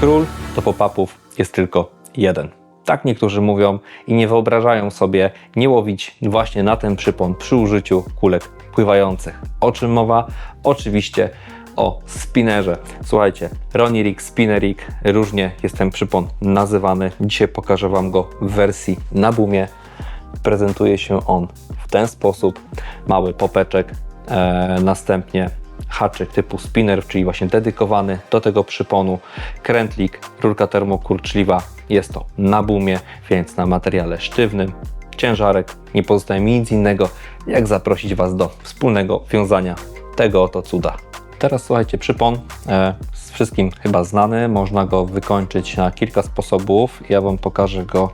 król, to pop-upów jest tylko jeden. Tak niektórzy mówią i nie wyobrażają sobie nie łowić właśnie na ten przypon przy użyciu kulek pływających. O czym mowa? Oczywiście o spinnerze. Słuchajcie, Ronnie Rig, Spinner Rig, różnie jest ten przypon nazywany. Dzisiaj pokażę Wam go w wersji na boomie. Prezentuje się on w ten sposób. Mały popeczek, następnie haczyk typu spinner, czyli właśnie dedykowany do tego przyponu. Krętlik, rurka termokurczliwa. Jest to na boomie, więc na materiale sztywnym. Ciężarek. Nie pozostaje mi nic innego, jak zaprosić Was do wspólnego wiązania tego oto cuda. Teraz słuchajcie, przypon z wszystkim chyba znany. Można go wykończyć na kilka sposobów. Ja Wam pokażę go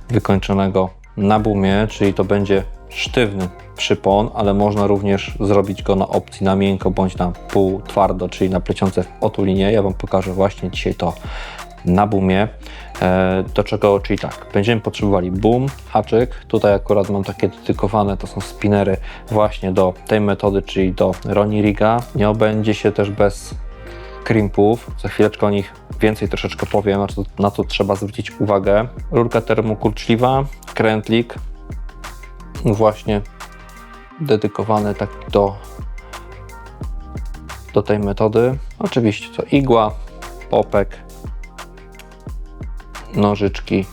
wykończonego na boomie, czyli to będzie sztywny przypon, ale można również zrobić go na opcji na miękko bądź na pół twardo, czyli na pleciące otulinie. Ja Wam pokażę właśnie dzisiaj to na boomie. Do czego, czyli tak, będziemy potrzebowali boom, haczyk. Tutaj akurat mam takie dedykowane, to są spinnery właśnie do tej metody, czyli do Ronnie Riga. Nie obędzie się też bez crimpów. Za chwileczkę o nich więcej troszeczkę powiem, na to trzeba zwrócić uwagę. Rurka termokurczliwa, krętlik, właśnie dedykowany tak do tej metody. Oczywiście to igła, popek, nożyczki.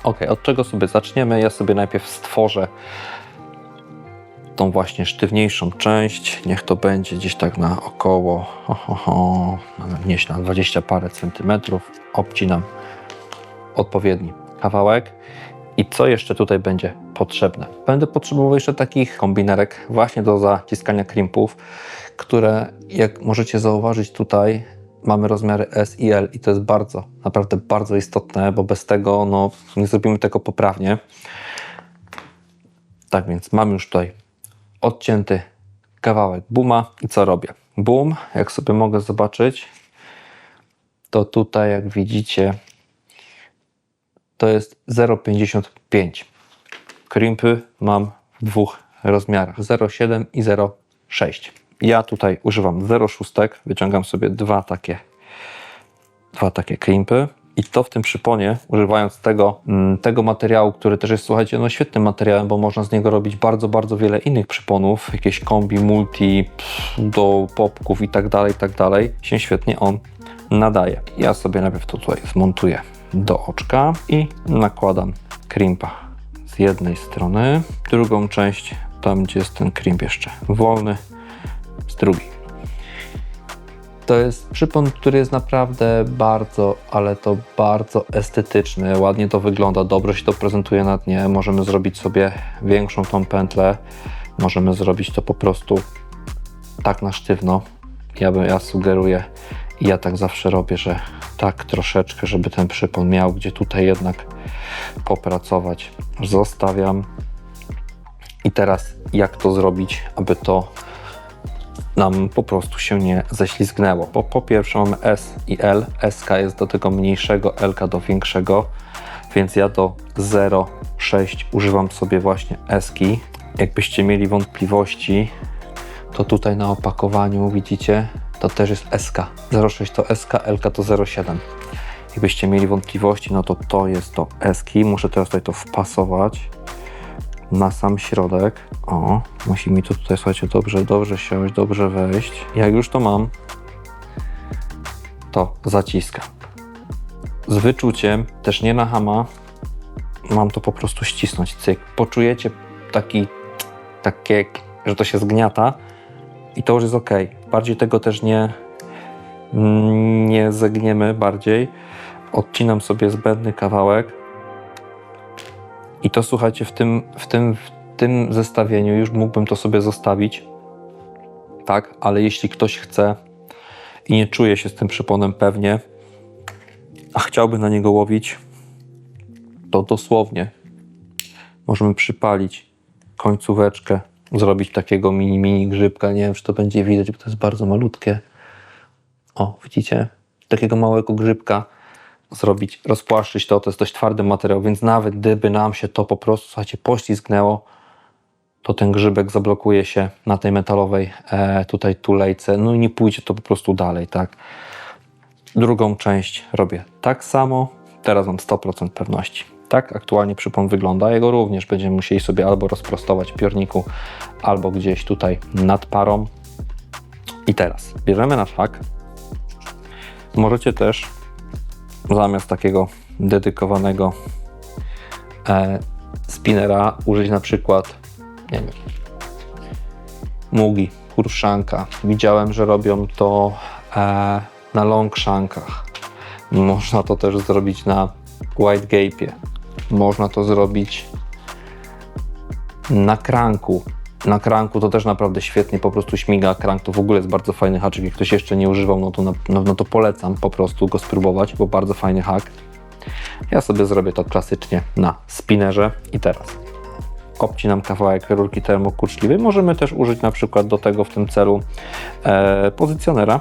Ok, od czego sobie zaczniemy? Ja sobie najpierw stworzę tą właśnie sztywniejszą część. Niech to będzie gdzieś tak na około nieść na 20 parę centymetrów. Obcinam odpowiedni kawałek. I co jeszcze tutaj będzie potrzebne? Będę potrzebował jeszcze takich kombinerek właśnie do zaciskania crimpów, które, jak możecie zauważyć, tutaj mamy rozmiary S i L i to jest bardzo, naprawdę bardzo istotne, bo bez tego nie zrobimy tego poprawnie. Tak więc mam już tutaj odcięty kawałek booma i co robię? Boom, jak sobie mogę zobaczyć, to tutaj jak widzicie to jest 0,55. Crimpy mam w dwóch rozmiarach, 0,7 i 0,6. Ja tutaj używam 0,6, wyciągam sobie dwa takie crimpy i to w tym przyponie, używając tego materiału, który też jest, słuchajcie, świetnym materiałem, bo można z niego robić bardzo, bardzo wiele innych przyponów, jakieś kombi, multi, do popków i tak dalej, się świetnie on nadaje. Ja sobie najpierw to tutaj zmontuję do oczka i nakładam crimpa z jednej strony, drugą część, tam gdzie jest ten crimp jeszcze wolny, z drugiej. To jest przypon, który jest naprawdę bardzo, ale to bardzo estetyczny, ładnie to wygląda, dobrze się to prezentuje na dnie. Możemy zrobić sobie większą tą pętlę, możemy zrobić to po prostu tak na sztywno. Ja sugeruję i ja tak zawsze robię, że tak troszeczkę, żeby ten przypon miał gdzie tutaj jednak popracować. Zostawiam. I teraz jak to zrobić, aby to nam po prostu się nie ześlizgnęło. Bo po pierwsze mamy S i L. SK jest do tego mniejszego, LK do większego, więc ja do 0,6 używam sobie właśnie SK. Jakbyście mieli wątpliwości, to tutaj na opakowaniu widzicie, to też jest SK. 0,6 to SK, LK to 0,7. Jakbyście mieli wątpliwości, no to jest to SK. Muszę teraz tutaj to wpasować na sam środek. O, musi mi to tutaj, słuchajcie, dobrze siąść, dobrze wejść. Jak już to mam, to zaciskam. Z wyczuciem, też nie na hama, mam to po prostu ścisnąć, cyk. Poczujecie takie, że to się zgniata i to już jest ok. Bardziej tego też nie zegniemy bardziej. Odcinam sobie zbędny kawałek. I to, słuchajcie, w tym zestawieniu już mógłbym to sobie zostawić, tak, ale jeśli ktoś chce i nie czuje się z tym przyponem pewnie, a chciałby na niego łowić, to dosłownie możemy przypalić końcóweczkę, zrobić takiego mini grzybka, nie wiem, czy to będzie widać, bo to jest bardzo malutkie. O, widzicie? Takiego małego grzybka zrobić, rozpłaszczyć to jest dość twardy materiał, więc nawet gdyby nam się to po prostu, słuchajcie, poślizgnęło, to ten grzybek zablokuje się na tej metalowej tutaj tulejce, no i nie pójdzie to po prostu dalej, tak? Drugą część robię tak samo. Teraz mam 100% pewności. Tak aktualnie przypon wygląda. Jego również będziemy musieli sobie albo rozprostować w piorniku, albo gdzieś tutaj nad parą. I teraz bierzemy nasz hak. Możecie też zamiast takiego dedykowanego spinnera użyć na przykład, nie wiem, Mugi, Kurszanka. Widziałem, że robią to na longshankach. Można to też zrobić na White Gape'ie. Można to zrobić na Cranku. Na Cranku to też naprawdę świetnie po prostu śmiga. Crank to w ogóle jest bardzo fajny haczyk. Jak ktoś jeszcze nie używał, no to polecam po prostu go spróbować, bo bardzo fajny hak. Ja sobie zrobię to klasycznie na spinnerze i teraz obcinam kawałek rurki termokurczliwej. Możemy też użyć na przykład do tego w tym celu pozycjonera.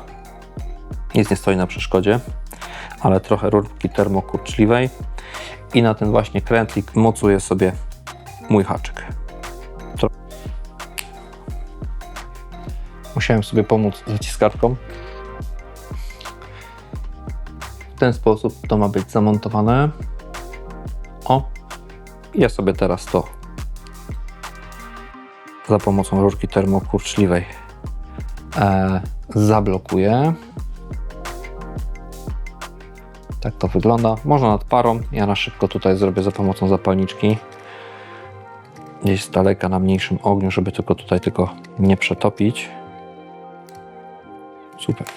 Nic nie stoi na przeszkodzie, ale trochę rurki termokurczliwej i na ten właśnie krętlik mocuję sobie mój haczyk. Musiałem sobie pomóc z wyciskarką. W ten sposób to ma być zamontowane. O, ja sobie teraz to za pomocą rurki termokurczliwej zablokuję. Tak to wygląda. Można nad parą. Ja na szybko tutaj zrobię za pomocą zapalniczki. Gdzieś z daleka na mniejszym ogniu, żeby tylko tutaj nie przetopić. Super.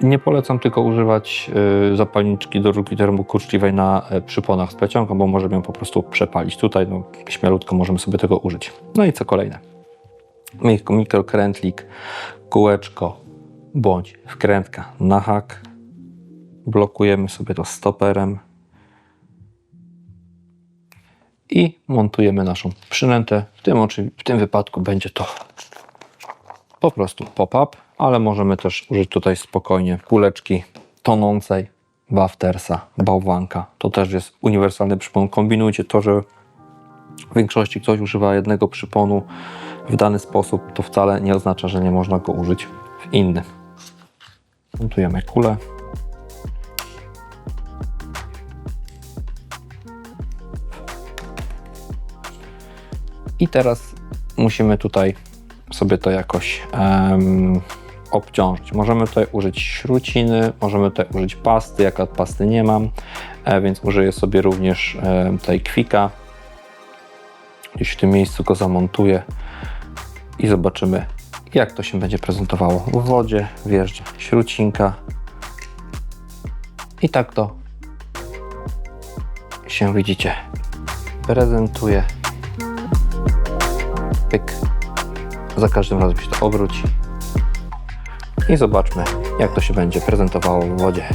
Nie polecam tylko używać zapalniczki do rurki termokurczliwej na przyponach z plecionką, bo możemy ją po prostu przepalić. Tutaj śmielutko możemy sobie tego użyć. No i co kolejne? Mikrokrętlik, kółeczko bądź wkrętka na hak. Blokujemy sobie to stoperem i montujemy naszą przynętę. W tym wypadku będzie to po prostu pop-up, ale możemy też użyć tutaj spokojnie kuleczki tonącej, waftersa, bałwanka. To też jest uniwersalny przypon. Kombinujcie to, że w większości ktoś używa jednego przyponu w dany sposób, to wcale nie oznacza, że nie można go użyć w innym. Montujemy kulę. I teraz musimy tutaj sobie to jakoś obciążyć. Możemy tutaj użyć śruciny, możemy tutaj użyć pasty. Ja pasty nie mam, więc użyję sobie również tutaj kwika. Gdzieś w tym miejscu go zamontuję i zobaczymy, jak to się będzie prezentowało w wodzie. Wjeżdża śrucinka i tak to się, widzicie, prezentuje. Pyk. Za każdym razem się to obróci i zobaczmy, jak to się będzie prezentowało w wodzie.